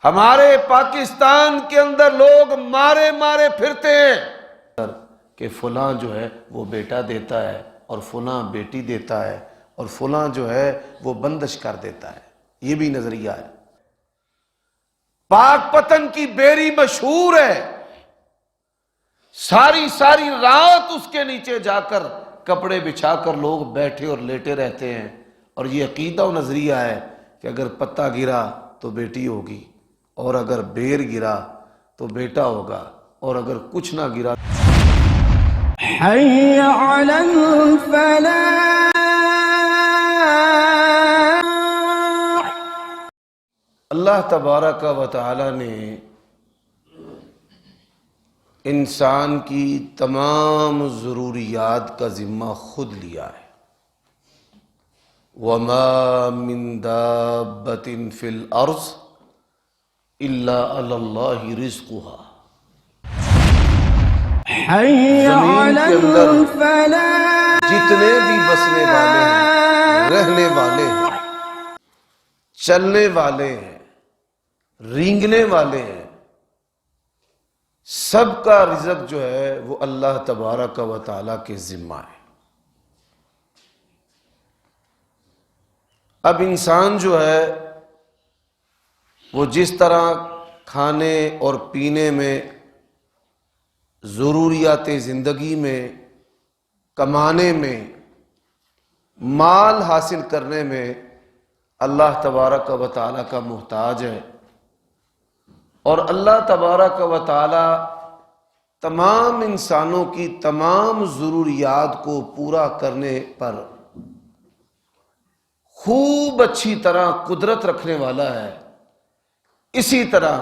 ہمارے پاکستان کے اندر لوگ مارے مارے پھرتے ہیں کہ فلاں جو ہے وہ بیٹا دیتا ہے اور فلاں بیٹی دیتا ہے اور فلاں جو ہے وہ بندش کر دیتا ہے. یہ بھی نظریہ ہے. پاک پتن کی بیری مشہور ہے، ساری ساری رات اس کے نیچے جا کر کپڑے بچھا کر لوگ بیٹھے اور لیٹے رہتے ہیں، اور یہ عقیدہ و نظریہ ہے کہ اگر پتا گرا تو بیٹی ہوگی، اور اگر بیر گرا تو بیٹا ہوگا، اور اگر کچھ نہ گرا. حي على الفلاح. اللہ تبارک و تعالی نے انسان کی تمام ضروریات کا ذمہ خود لیا ہے. وَمَا مِن دَابَّةٍ فِي الْأَرْضِ إِلَّا عَلَى اللَّهِ رِزْقُهَا. حي زمین على کے اندر الفلاح. جتنے بھی بسنے والے ہیں، رہنے والے ہیں، چلنے والے ہیں، رینگنے والے ہیں، سب کا رزق جو ہے وہ اللہ تبارک و تعالیٰ کے ذمہ ہے. اب انسان جو ہے وہ جس طرح کھانے اور پینے میں، ضروریات زندگی میں، کمانے میں، مال حاصل کرنے میں اللہ تبارک و تعالیٰ کا محتاج ہے، اور اللہ تبارک و تعالیٰ تمام انسانوں کی تمام ضروریات کو پورا کرنے پر خوب اچھی طرح قدرت رکھنے والا ہے. اسی طرح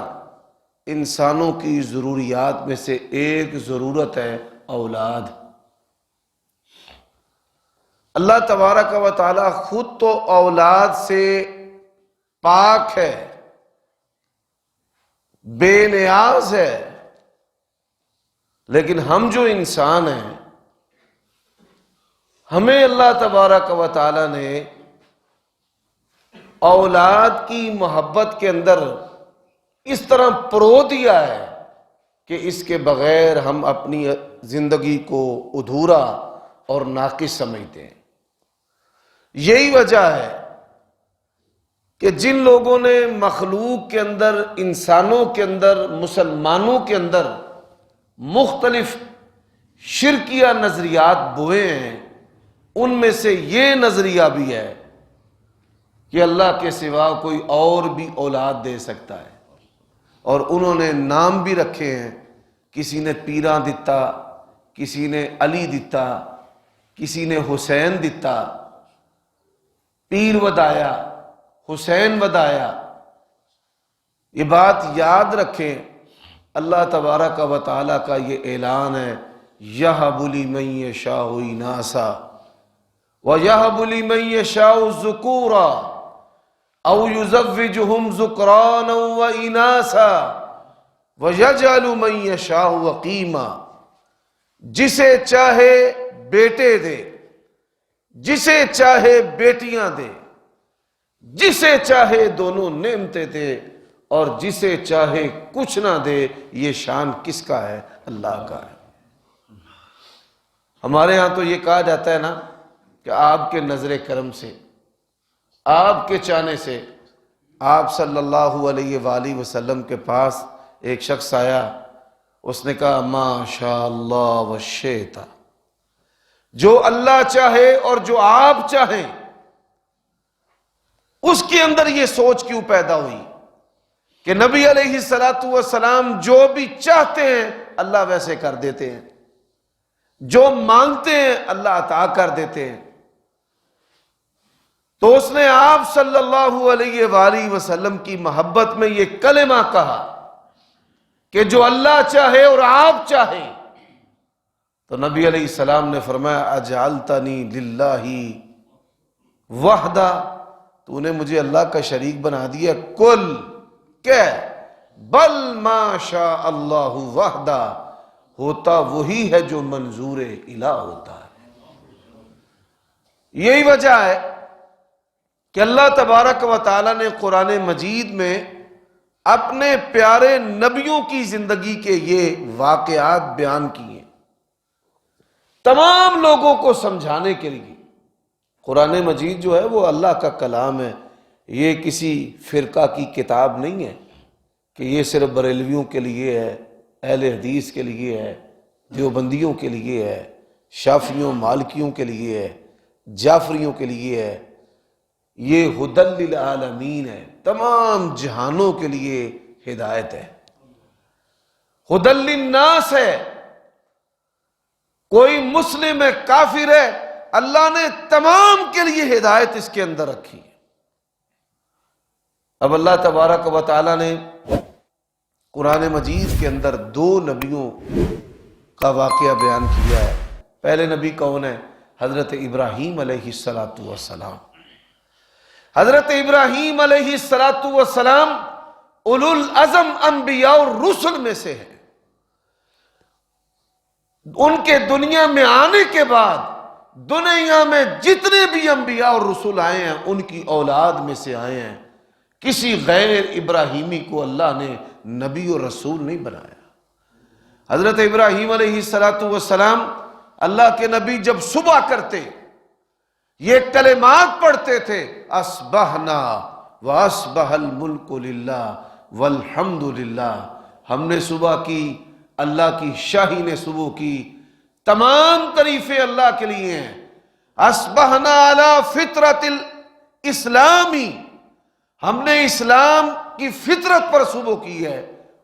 انسانوں کی ضروریات میں سے ایک ضرورت ہے اولاد. اللہ تبارک و تعالیٰ خود تو اولاد سے پاک ہے، بے نیاز ہے، لیکن ہم جو انسان ہیں، ہمیں اللہ تبارک و تعالیٰ نے اولاد کی محبت کے اندر اس طرح پرو دیا ہے کہ اس کے بغیر ہم اپنی زندگی کو ادھورا اور ناقص سمجھتے ہیں. یہی وجہ ہے کہ جن لوگوں نے مخلوق کے اندر، انسانوں کے اندر، مسلمانوں کے اندر مختلف شرکیہ نظریات بوئے ہیں، ان میں سے یہ نظریہ بھی ہے کہ اللہ کے سوا کوئی اور بھی اولاد دے سکتا ہے، اور انہوں نے نام بھی رکھے ہیں. کسی نے پیراں دتا، کسی نے علی دتا، کسی نے حسین دتا، پیر ودایا، حسین ودایا. یہ بات یاد رکھیں، اللہ تبارک و تعالیٰ کا یہ اعلان ہے، یَهَبُ لِمَن یَشَاءُ إِنَاثًا وَيَهَبُ لِمَن یَشَاءُ ذُكُورًا أَوْ يُزَوِّجُهُمْ ذُكْرَانًا وَإِنَاثًا وَيَجْعَلُ مَن يَشَاءُ عَقِيمًا. جسے چاہے بیٹے دے، جسے چاہے بیٹیاں دے، جسے چاہے دونوں نعمتیں دے، اور جسے چاہے کچھ نہ دے. یہ شان کس کا ہے؟ اللہ کا ہے. ہمارے ہاں تو یہ کہا جاتا ہے نا کہ آپ کے نظر کرم سے، آپ کے چاہنے سے، آپ صلی اللہ علیہ وآلہ وسلم کے پاس ایک شخص آیا، اس نے کہا ما شاء اللہ وشئت. جو اللہ چاہے اور جو آپ چاہیں. اس کے اندر یہ سوچ کیوں پیدا ہوئی کہ نبی علیہ السلام جو بھی چاہتے ہیں اللہ ویسے کر دیتے ہیں، جو مانگتے ہیں اللہ عطا کر دیتے ہیں. تو اس نے آپ صلی اللہ علیہ وآلہ وسلم کی محبت میں یہ کلمہ کہا کہ جو اللہ چاہے اور آپ چاہیں. تو نبی علیہ السلام نے فرمایا اجعلتنی للہ وحدہ، تو نے مجھے اللہ کا شریک بنا دیا. کل کہ بل ما شاء اللہ وحدہ، ہوتا وہی ہے جو منظور الہ ہوتا ہے. یہی وجہ ہے کہ اللہ تبارک و تعالیٰ نے قرآن مجید میں اپنے پیارے نبیوں کی زندگی کے یہ واقعات بیان کیے تمام لوگوں کو سمجھانے کے لیے۔ قرآن مجید جو ہے وہ اللہ کا کلام ہے، یہ کسی فرقہ کی کتاب نہیں ہے کہ یہ صرف بریلویوں کے لیے ہے، اہل حدیث کے لیے ہے، دیوبندیوں کے لیے ہے، شافعیوں مالکیوں کے لیے ہے، جعفریوں کے لیے ہے۔ یہ ہدی للعالمین ہے، تمام جہانوں کے لیے ہدایت ہے، ہدی للناس ہے۔ کوئی مسلم ہے، کافر ہے، اللہ نے تمام کے لیے ہدایت اس کے اندر رکھی ہے۔ اب اللہ تبارک و تعالی نے قرآن مجید کے اندر دو نبیوں کا واقعہ بیان کیا ہے۔ پہلے نبی کون ہے؟ حضرت ابراہیم علیہ السلام۔ حضرت ابراہیم علیہ السلام اولو العزم انبیاء اور رسل میں سے ہے۔ ان کے دنیا میں آنے کے بعد دنیا میں جتنے بھی انبیاء اور رسول آئے ہیں ان کی اولاد میں سے آئے ہیں، کسی غیر ابراہیمی کو اللہ نے نبی اور رسول نہیں بنایا۔ حضرت ابراہیم علیہ السلام اللہ کے نبی جب صبح کرتے یہ کلمات پڑھتے تھے، اصبحنا واصبح الملک للہ والحمد للہ، ہم نے صبح کی، اللہ کی شاہی نے صبح کی، تمام تعریفیں اللہ کے لیے ہیں۔ اصبحنا علی فطرت الاسلامی، ہم نے اسلام کی فطرت پر صبح کی ہے،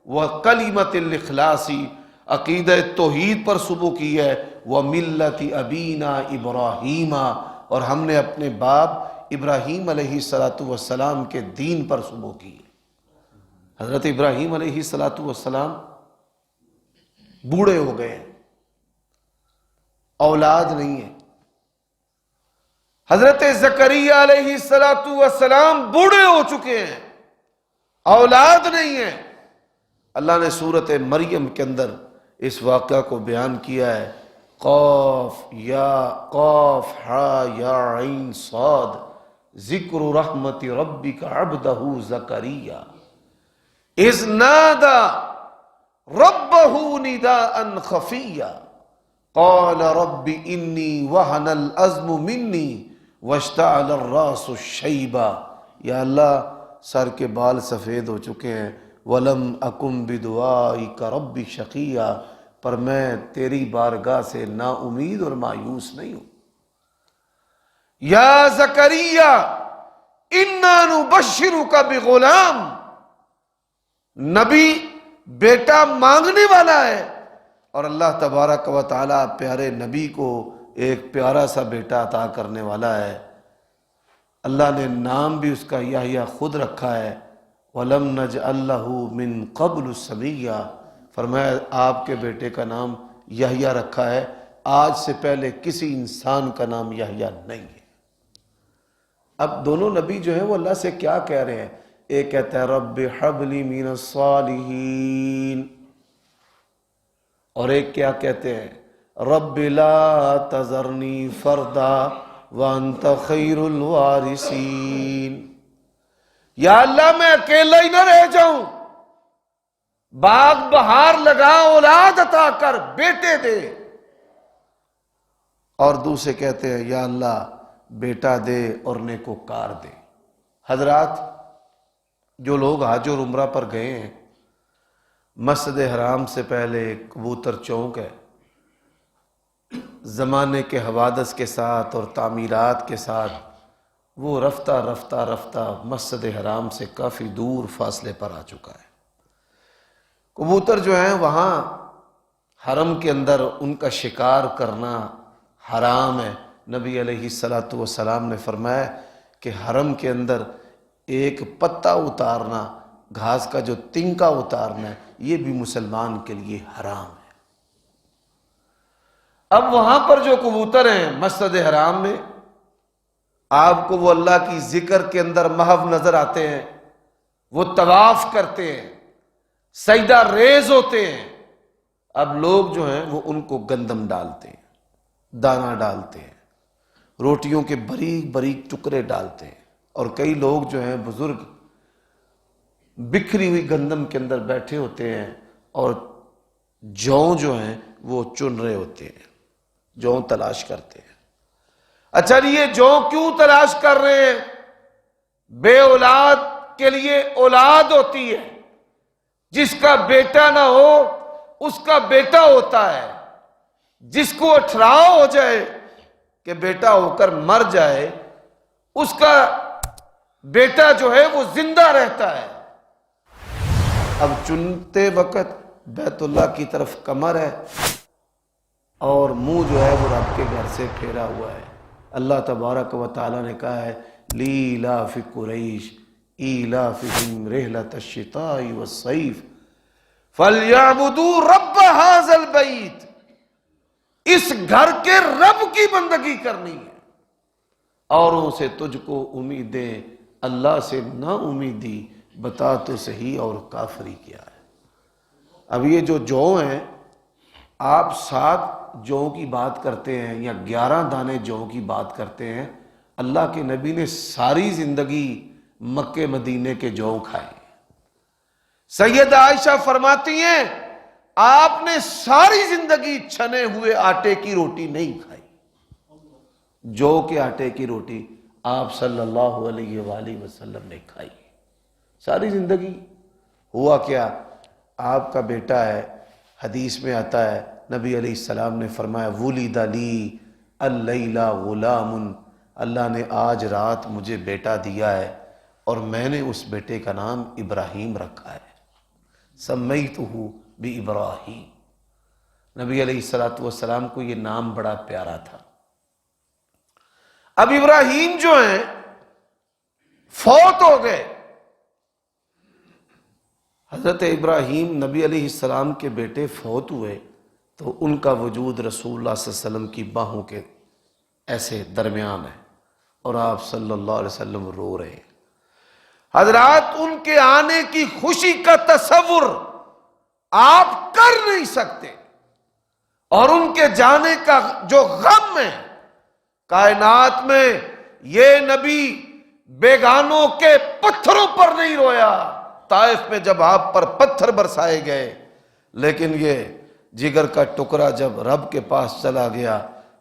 وکلمۃ الاخلاصی، عقیدہ توحید پر صبح کی ہے، وملت ابینا ابراہیم، اور ہم نے اپنے باپ ابراہیم علیہ السلام کے دین پر صبح کی ہے۔ حضرت ابراہیم علیہ السلام بوڑھے ہو گئے ہیں، اولاد نہیں ہے۔ حضرت زکریا علیہ السلام بوڑھے ہو چکے ہیں، اولاد نہیں ہے۔ اللہ نے سورۃ مریم کے اندر اس واقعہ کو بیان کیا ہے، قاف ہا یا عین صاد ذکر رحمت ربک عبدہ زکریا اذ نادى ربه نداء خفیا قال رب انی وہن العظم منی واشتعل الراس شیبا۔ یا اللہ سر کے بال سفید ہو چکے ہیں، وَلَمْ أَكُمْ بِدُعَائِكَ رَبِّ شَقِيًّا، پر میں تیری بارگاہ سے نا امید اور مایوس نہیں ہوں۔ یا زکریا اِنَّا نُبَشِّرُكَ بِغُلَامٍ، نبی بیٹا مانگنے والا ہے، اور اللہ تبارک و تعالیٰ پیارے نبی کو ایک پیارا سا بیٹا عطا کرنے والا ہے۔ اللہ نے نام بھی اس کا یحییٰ خود رکھا ہے، وَلَمْ نَجْعَل لَّهُ مِن قَبْلُ سَمِيًّا، فرمایا آپ کے بیٹے کا نام یحییٰ رکھا ہے، آج سے پہلے کسی انسان کا نام یحییٰ نہیں ہے۔ اب دونوں نبی جو ہیں وہ اللہ سے کیا کہہ رہے ہیں؟ ایک کہتا ہے رب ہب لی من الصالحین، اور ایک کیا کہتے ہیں رب لا تذرنی فردا وانت خیر الوارثین، یا اللہ میں اکیلا ہی نہ رہ جاؤں، باغ بہار لگا، اولاد عطا کر، بیٹے دے۔ اور دوسرے کہتے ہیں یا اللہ بیٹا دے اور نیکوکار دے۔ حضرات جو لوگ حج اور عمرہ پر گئے ہیں، مسجد حرام سے پہلے کبوتر چوک ہے، زمانے کے حوادث کے ساتھ اور تعمیرات کے ساتھ وہ رفتہ رفتہ رفتہ مسجد حرام سے کافی دور فاصلے پر آ چکا ہے۔ کبوتر جو ہیں وہاں حرم کے اندر ان کا شکار کرنا حرام ہے۔ نبی علیہ السلام نے فرمایا کہ حرم کے اندر ایک پتا اتارنا، گھاس کا جو تنکا اتارنا ہے، یہ بھی مسلمان کے لیے حرام ہے۔ اب وہاں پر جو کبوتر ہیں مسجد حرام میں، آپ کو وہ اللہ کی ذکر کے اندر محو نظر آتے ہیں، وہ طواف کرتے ہیں، سجدہ ریز ہوتے ہیں۔ اب لوگ جو ہیں وہ ان کو گندم ڈالتے ہیں، دانہ ڈالتے ہیں، روٹیوں کے باریک باریک ٹکڑے ڈالتے ہیں، اور کئی لوگ جو ہیں بزرگ بکھری ہوئی گندم کے اندر بیٹھے ہوتے ہیں اور جوں جو ہیں وہ چن رہے ہوتے ہیں، جوں تلاش کرتے ہیں۔ اچھا جی، یہ جوں کیوں تلاش کر رہے ہیں؟ بے اولاد کے لیے اولاد ہوتی ہے، جس کا بیٹا نہ ہو اس کا بیٹا ہوتا ہے، جس کو اٹھراؤ ہو جائے کہ بیٹا ہو کر مر جائے اس کا بیٹا جو ہے وہ زندہ رہتا ہے۔ اب چنتے وقت بیت اللہ کی طرف کمر ہے اور منہ جو ہے وہ رب کے گھر سے پھیرا ہوا ہے۔ اللہ تبارک و تعالیٰ نے کہا ہے لِإِيلَافِ قُرَيْشٍ إِيلَافِهِمْ رِحْلَةَ الشِّتَاءِ وَالصَّيْفِ فَلْيَعْبُدُوا رَبَّ هَذَا الْبَيْتِ، اس گھر کے رب کی بندگی کرنی ہے۔ اوروں سے تجھ کو امیدیں، اللہ سے نا امیدی، بتا تو صحیح اور کافری کیا ہے۔ اب یہ جو جو ہیں، آپ 7 جو کی بات کرتے ہیں یا 11 دانے جو کی بات کرتے ہیں، اللہ کے نبی نے ساری زندگی مکے مدینے کے جو کھائے۔ سید عائشہ فرماتی ہیں آپ نے ساری زندگی چھنے ہوئے آٹے کی روٹی نہیں کھائی، جو کے آٹے کی روٹی آپ صلی اللہ علیہ وآلہ وسلم نے کھائی ساری زندگی۔ ہوا کیا؟ آپ کا بیٹا ہے، حدیث میں آتا ہے نبی علیہ السلام نے فرمایا وُلِدَ لِی اللیلہ غلام، اللہ نے آج رات مجھے بیٹا دیا ہے اور میں نے اس بیٹے کا نام ابراہیم رکھا ہے، سمیتہ بِإِبْرَاہِیم۔ نبی علیہ السلام کو یہ نام بڑا پیارا تھا۔ اب ابراہیم جو ہیں فوت ہو گئے۔ حضرت ابراہیم نبی علیہ السلام کے بیٹے فوت ہوئے تو ان کا وجود رسول اللہ صلی اللہ علیہ وسلم کی باہوں کے ایسے درمیان ہے اور آپ صلی اللہ علیہ وسلم رو رہے ہیں۔ حضرات ان کے آنے کی خوشی کا تصور آپ کر نہیں سکتے، اور ان کے جانے کا جو غم ہے کائنات میں، یہ نبی بیگانوں کے پتھروں پر نہیں رویا۔ طائف میں جب آپ پر پتھر برسائے گئے، لیکن یہ جگر کا ٹکڑا جب رب کے پاس چلا گیا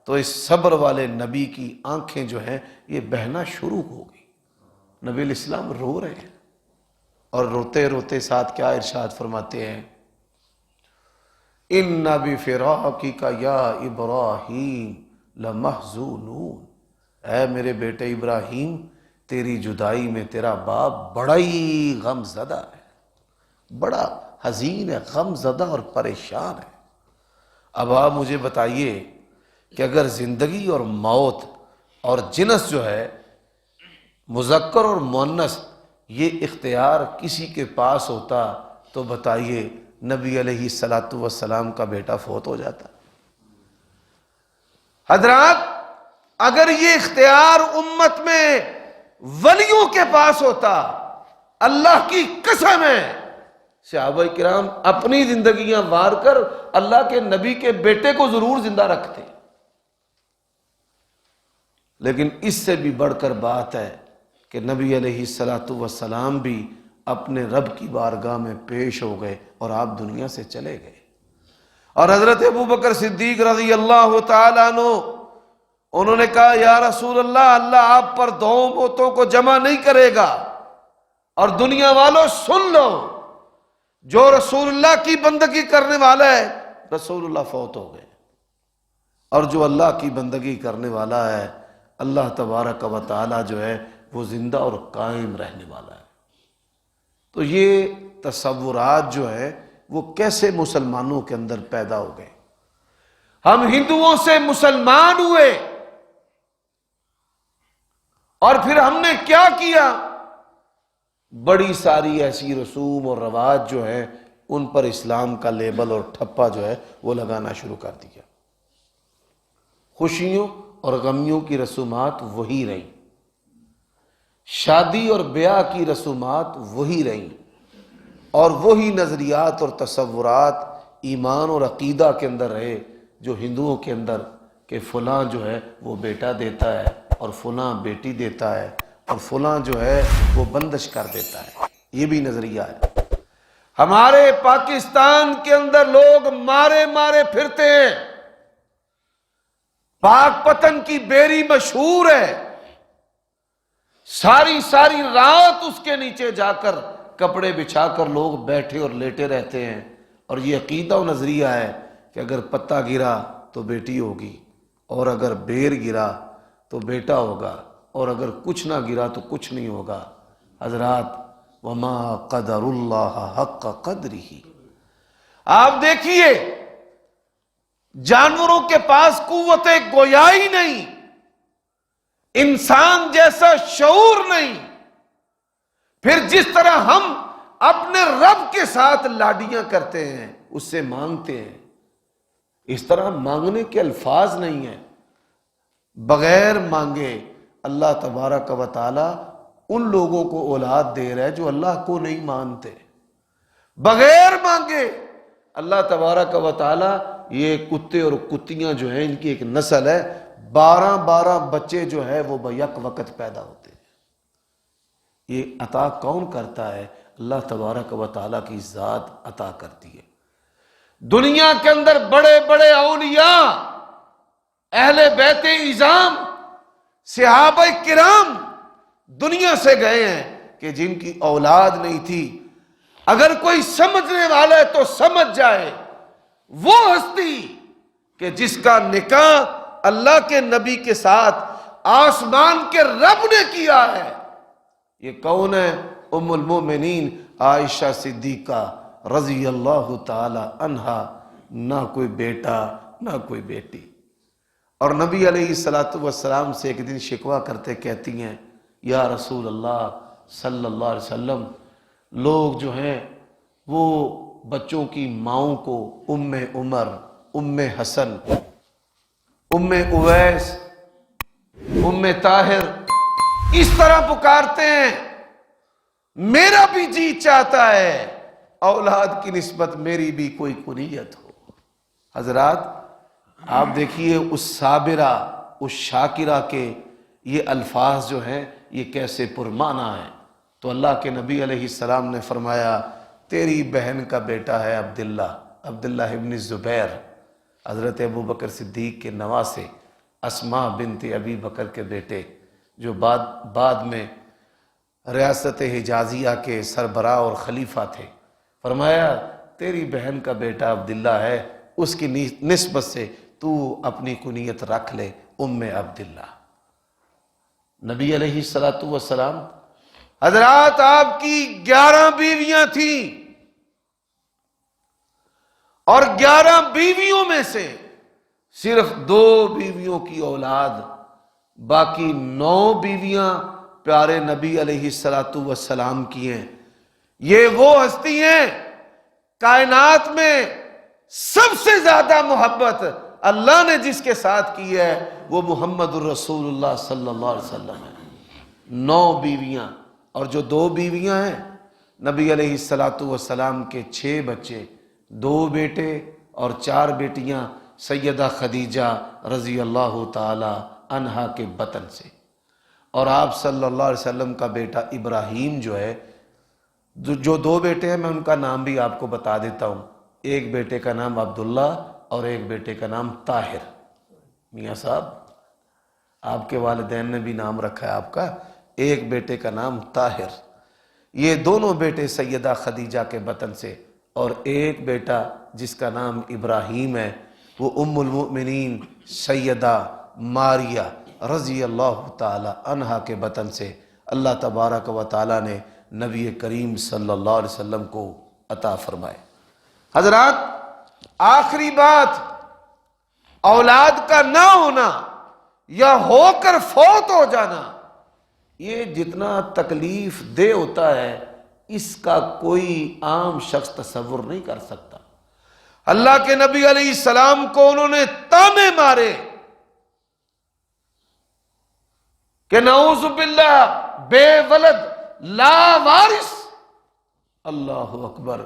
تو اس صبر والے نبی کی آنکھیں جو ہیں یہ بہنا شروع ہو گئی۔ نبی علیہ السلام رو رہے ہیں اور روتے روتے ساتھ کیا ارشاد فرماتے ہیں اِنَّ بِفِرَاقِكَ یَا إِبْرَاہِیم لَمَحْزُونُونَ، اے میرے بیٹے ابراہیم تیری جدائی میں تیرا باپ بڑا ہی غم زدہ ہے، بڑا حزین ہے، غم زدہ اور پریشان ہے۔ اب آپ مجھے بتائیے کہ اگر زندگی اور موت اور جنس جو ہے، مذکر اور مؤنث، یہ اختیار کسی کے پاس ہوتا تو بتائیے نبی علیہ السلام کا بیٹا فوت ہو جاتا۔ حضرات اگر یہ اختیار امت میں ولیوں کے پاس ہوتا، اللہ کی قسم ہے صحابہ کرام اپنی زندگیاں وار کر اللہ کے نبی کے بیٹے کو ضرور زندہ رکھتے۔ لیکن اس سے بھی بڑھ کر بات ہے کہ نبی علیہ السلام بھی اپنے رب کی بارگاہ میں پیش ہو گئے اور آپ دنیا سے چلے گئے۔ اور حضرت ابوبکر صدیق رضی اللہ تعالیٰ عنہ انہوں نے کہا یا رسول اللہ، اللہ آپ پر 2 موتوں کو جمع نہیں کرے گا، اور دنیا والوں سن لو، جو رسول اللہ کی بندگی کرنے والا ہے رسول اللہ فوت ہو گئے، اور جو اللہ کی بندگی کرنے والا ہے اللہ تبارک و تعالی جو ہے وہ زندہ اور قائم رہنے والا ہے۔ تو یہ تصورات جو ہے وہ کیسے مسلمانوں کے اندر پیدا ہو گئے؟ ہم ہندوؤں سے مسلمان ہوئے اور پھر ہم نے کیا کیا؟ بڑی ساری ایسی رسوم اور رواج جو ہیں ان پر اسلام کا لیبل اور ٹھپا جو ہے وہ لگانا شروع کر دیا۔ خوشیوں اور غمیوں کی رسومات وہی رہیں، شادی اور بیاہ کی رسومات وہی رہیں، اور وہی نظریات اور تصورات ایمان اور عقیدہ کے اندر رہے جو ہندوؤں کے اندر، کہ فلاں جو ہے وہ بیٹا دیتا ہے اور فلاں بیٹی دیتا ہے اور فلاں جو ہے وہ بندش کر دیتا ہے۔ یہ بھی نظریہ ہے۔ ہمارے پاکستان کے اندر لوگ مارے مارے پھرتے ہیں، پاک پتن کی بیری مشہور ہے، ساری ساری رات اس کے نیچے جا کر کپڑے بچھا کر لوگ بیٹھے اور لیٹے رہتے ہیں، اور یہ عقیدہ و نظریہ ہے کہ اگر پتا گرا تو بیٹی ہوگی، اور اگر بیر گرا تو بیٹا ہوگا، اور اگر کچھ نہ گرا تو کچھ نہیں ہوگا۔ حضرات، وما قدر اللہ حق قدرہ، آپ دیکھیے جانوروں کے پاس قوت گویائی نہیں، انسان جیسا شعور نہیں، پھر جس طرح ہم اپنے رب کے ساتھ لاڈیاں کرتے ہیں، اس سے مانگتے ہیں، اس طرح مانگنے کے الفاظ نہیں ہیں۔ بغیر مانگے اللہ تبارک و تعالی ان لوگوں کو اولاد دے رہا ہے جو اللہ کو نہیں مانتے۔ بغیر مانگے اللہ تبارک و تعالی، یہ کتے اور کتیاں جو ہیں ان کی ایک نسل ہے، 12 بچے جو ہے وہ بیک وقت پیدا ہوتے ہیں۔ یہ عطا کون کرتا ہے؟ اللہ تبارک و تعالیٰ کی ذات عطا کرتی ہے۔ دنیا کے اندر بڑے بڑے اولیاء، اہل بیت اعظام، صحابہ کرام دنیا سے گئے ہیں کہ جن کی اولاد نہیں تھی۔ اگر کوئی سمجھنے والا ہے تو سمجھ جائے، وہ ہستی کہ جس کا نکاح اللہ کے نبی کے ساتھ آسمان کے رب نے کیا ہے، یہ کون ہے؟ ام المومنین عائشہ صدیقہ رضی اللہ تعالی عنہا، نہ کوئی بیٹا نہ کوئی بیٹی۔ اور نبی علیہ السلام سے ایک دن شکوہ کرتے کہتی ہیں، یا رسول اللہ صلی اللہ علیہ وسلم، لوگ جو ہیں وہ بچوں کی ماؤں کو ام عمر، ام حسن، ام اویس، ام طاہر اس طرح پکارتے ہیں۔ میرا بھی جی چاہتا ہے اولاد کی نسبت میری بھی کوئی کنیت ہو۔ حضرات، آپ دیکھیے اس صابرہ، اس شاکرہ کے یہ الفاظ جو ہیں یہ کیسے پرمعنی ہیں۔ تو اللہ کے نبی علیہ السلام نے فرمایا، تیری بہن کا بیٹا ہے عبداللہ ابن زبیر، حضرت ابو بکر صدیق کے نواسے، اسماء بنت ابی بکر کے بیٹے، جو بعد میں ریاست حجازیہ کے سربراہ اور خلیفہ تھے۔ فرمایا تیری بہن کا بیٹا عبداللہ ہے، اس کی نسبت سے تو اپنی کنیت رکھ لے ام عبداللہ۔ نبی علیہ السلام، حضرات آپ کی 11 بیویاں تھیں، اور 11 بیویوں میں سے صرف 2 بیویوں کی اولاد، باقی 9 بیویاں پیارے نبی علیہ السلام کی ہیں۔ یہ وہ ہستی ہیں کائنات میں سب سے زیادہ محبت اللہ نے جس کے ساتھ کی ہے وہ محمد الرسول اللہ صلی اللہ علیہ وسلم ہے۔ 9 بیویاں، اور جو 2 بیویاں ہیں نبی علیہ السلام کے 6 بچے، 2 بیٹے اور 4 بیٹیاں سیدہ خدیجہ رضی اللہ تعالی عنہا کے بطن سے، اور آپ صلی اللہ علیہ وسلم کا بیٹا ابراہیم جو ہے، جو 2 بیٹے ہیں میں ان کا نام بھی آپ کو بتا دیتا ہوں۔ ایک بیٹے کا نام عبداللہ اور ایک بیٹے کا نام طاہر۔ میاں صاحب، آپ کے والدین نے بھی نام رکھا ہے آپ کا، ایک بیٹے کا نام طاہر۔ یہ دونوں بیٹے سیدہ خدیجہ کے بطن سے، اور ایک بیٹا جس کا نام ابراہیم ہے وہ ام المؤمنین سیدہ ماریہ رضی اللہ تعالی عنہا کے بطن سے اللہ تبارک و تعالی نے نبی کریم صلی اللہ علیہ وسلم کو عطا فرمائے۔ حضرات، آخری بات، اولاد کا نہ ہونا یا ہو کر فوت ہو جانا، یہ جتنا تکلیف دہ ہوتا ہے اس کا کوئی عام شخص تصور نہیں کر سکتا۔ اللہ کے نبی علیہ السلام کو انہوں نے تانے مارے کہ نعوذ باللہ بے ولد لا وارث۔ اللہ اکبر۔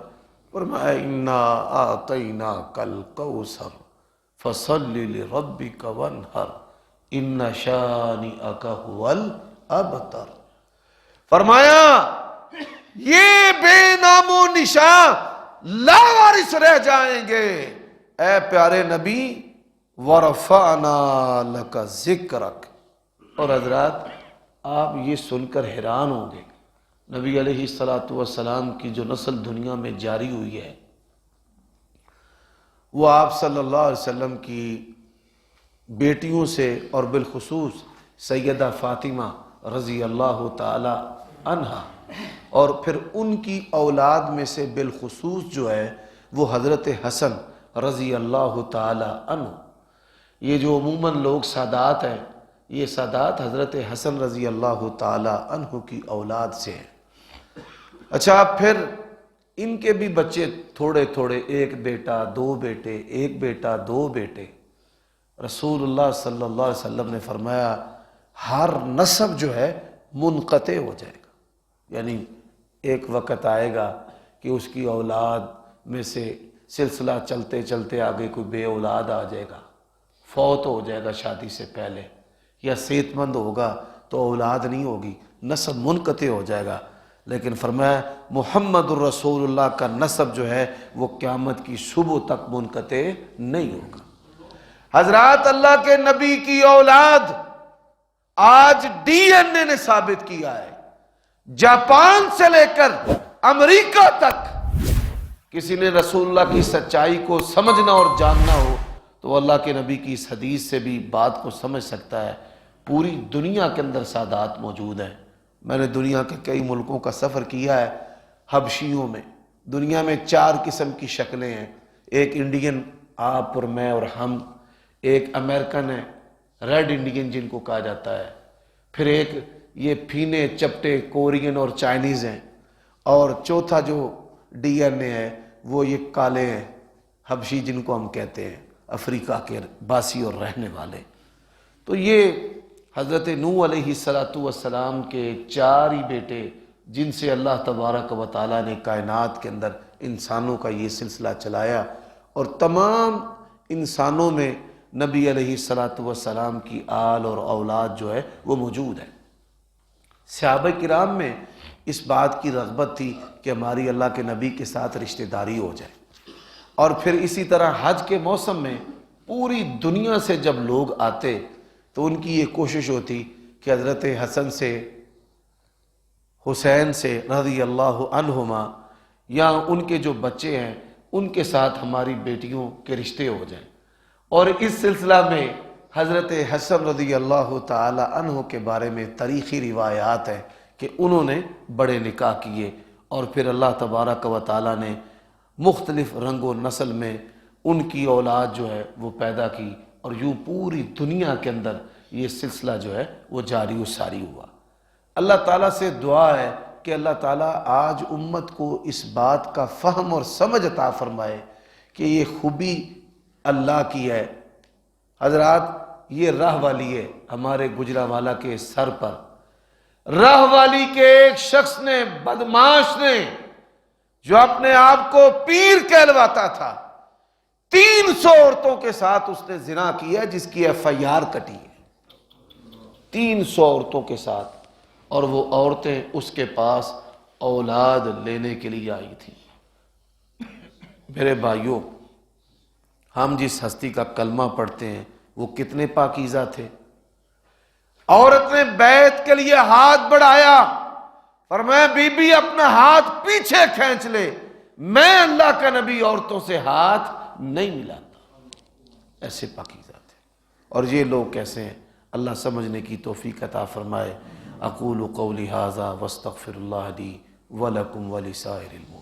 فرمایا انا اعطیناک الکوثر فصل لربک وانحر ان شانئک ھو الابتر۔ فرمایا یہ بے نام و نشان لاوارث رہ جائیں گے۔ اے پیارے نبی ورفعنا لک ذکرک۔ اور حضرات آپ یہ سن کر حیران ہوں گے، نبی علیہ السلام کی جو نسل دنیا میں جاری ہوئی ہے وہ آپ صلی اللہ علیہ وسلم کی بیٹیوں سے اور بالخصوص سیدہ فاطمہ رضی اللہ تعالی عنہا اور پھر ان کی اولاد میں سے بالخصوص جو ہے وہ حضرت حسن رضی اللہ تعالی عنہ، یہ جو عموماً لوگ سادات ہیں، یہ سادات حضرت حسن رضی اللہ تعالی عنہ کی اولاد سے ہیں۔ اچھا پھر ان کے بھی بچے تھوڑے تھوڑے، ایک بیٹا دو بیٹے، ایک بیٹا دو بیٹے۔ رسول اللہ صلی اللہ علیہ وسلم نے فرمایا ہر نسب جو ہے منقطع ہو جائے گا، یعنی ایک وقت آئے گا کہ اس کی اولاد میں سے سلسلہ چلتے چلتے آگے کوئی بے اولاد آ جائے گا، فوت ہو جائے گا شادی سے پہلے، یا صحت مند ہوگا تو اولاد نہیں ہوگی، نسب منقطع ہو جائے گا۔ لیکن فرمایا محمد الرسول اللہ کا نسب جو ہے وہ قیامت کی صبح تک منقطع نہیں ہوگا۔ حضرات اللہ کے نبی کی اولاد آج ڈی این اے نے ثابت کیا ہے، جاپان سے لے کر امریکہ تک کسی نے رسول اللہ کی سچائی کو سمجھنا اور جاننا ہو تو وہ اللہ کے نبی کی اس حدیث سے بھی بات کو سمجھ سکتا ہے۔ پوری دنیا کے اندر سادات موجود ہیں۔ میں نے دنیا کے کئی ملکوں کا سفر کیا ہے، حبشیوں میں دنیا میں 4 قسم کی شکلیں ہیں، ایک انڈین آپ اور میں اور ہم، ایک امریکن ہے ریڈ انڈین جن کو کہا جاتا ہے، پھر ایک یہ پھینے چپٹے کورین اور چائنیز ہیں، اور چوتھا جو ڈی این اے ہے وہ یہ کالے ہیں حبشی جن کو ہم کہتے ہیں، افریقہ کے باسی اور رہنے والے۔ تو یہ حضرت نوح علیہ السلام کے 4 ہی بیٹے جن سے اللہ تبارک و تعالیٰ نے کائنات کے اندر انسانوں کا یہ سلسلہ چلایا، اور تمام انسانوں میں نبی علیہ السلام کی آل اور اولاد جو ہے وہ موجود ہے۔ صحابہ کرام میں اس بات کی رغبت تھی کہ ہماری اللہ کے نبی کے ساتھ رشتہ داری ہو جائے، اور پھر اسی طرح حج کے موسم میں پوری دنیا سے جب لوگ آتے تو ان کی یہ کوشش ہوتی کہ حضرت حسن سے حسین سے رضی اللہ عنہما یا ان کے جو بچے ہیں ان کے ساتھ ہماری بیٹیوں کے رشتے ہو جائیں، اور اس سلسلہ میں حضرت حسن رضی اللہ تعالی عنہ کے بارے میں تاریخی روایات ہیں کہ انہوں نے بڑے نکاح کیے، اور پھر اللہ تبارک و تعالیٰ نے مختلف رنگ و نسل میں ان کی اولاد جو ہے وہ پیدا کی، اور یوں پوری دنیا کے اندر یہ سلسلہ جو ہے وہ جاری و ساری ہوا۔ اللہ تعالیٰ سے دعا ہے کہ اللہ تعالیٰ آج امت کو اس بات کا فہم اور سمجھ عطا فرمائے کہ یہ خوبی اللہ کی ہے۔ حضرات یہ راہ والی ہے ہمارے گجرانوالہ کے سر پر، راہ والی کے ایک شخص نے، بدماش نے، جو اپنے آپ کو پیر کہلواتا تھا، 300 عورتوں کے ساتھ اس نے زنا کیا جس کی FIR کٹی ہے، 300 عورتوں کے ساتھ، اور وہ عورتیں اس کے پاس اولاد لینے کے لیے آئی تھیں۔ میرے بھائیوں، ہم جس ہستی کا کلمہ پڑھتے ہیں وہ کتنے پاکیزہ تھے۔ عورت نے بیعت کے لیے ہاتھ بڑھایا، فرمایا بی بی اپنا ہاتھ پیچھے کھینچ لے، میں اللہ کا نبی عورتوں سے ہاتھ نہیں ملاتا۔ ایسے پاکیزہ تھے، اور یہ لوگ کیسے ہیں اللہ سمجھنے کی توفیق عطا فرمائے۔ اقول قولی ھذا واستغفر اللہ لی ولکم ولسائر المسلمین۔